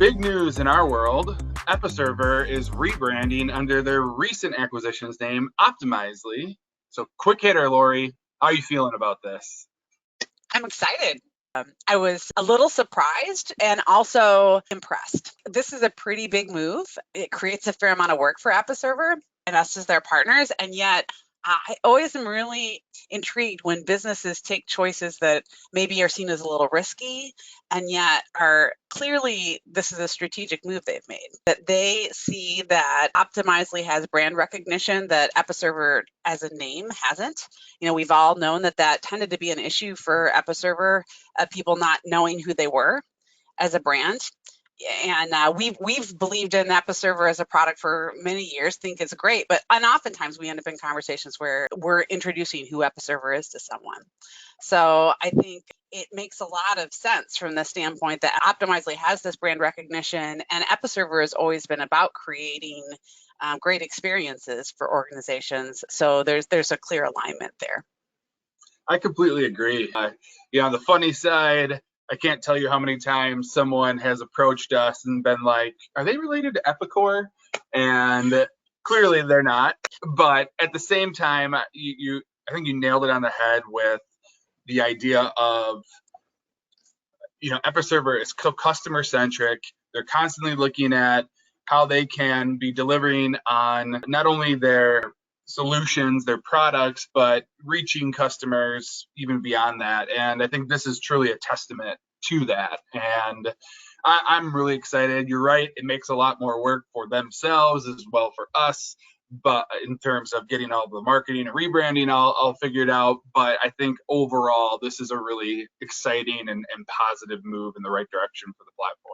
Big news in our world, Episerver is rebranding under their recent acquisition's name, Optimizely. So quick hitter, Lori, how are you feeling about this? I'm excited. I was a little surprised and also impressed. This is a pretty big move. It creates a fair amount of work for Episerver and us as their partners, and yet I always am really intrigued when businesses take choices that maybe are seen as a little risky and yet are clearly this is a strategic move they've made. That they see that Optimizely has brand recognition that Episerver as a name hasn't. We've all known that tended to be an issue for Episerver, people not knowing who they were as a brand. And we've believed in Episerver as a product for many years, think it's great, and oftentimes we end up in conversations where we're introducing who Episerver is to someone. So I think it makes a lot of sense from the standpoint that Optimizely has this brand recognition, and Episerver has always been about creating great experiences for organizations. So there's a clear alignment there. I completely agree. On the funny side, I can't tell you how many times someone has approached us and been like, are they related to Epicor? And clearly they're not. But at the same time, I think you nailed it on the head with the idea of, Episerver is customer centric. They're constantly looking at how they can be delivering on not only their solutions, their products, but reaching customers even beyond that. And I think this is truly a testament to that. And I'm really excited. You're right. It makes a lot more work for themselves as well for us. But in terms of getting all the marketing and rebranding, I'll figure it out. But I think overall, this is a really exciting and positive move in the right direction for the platform.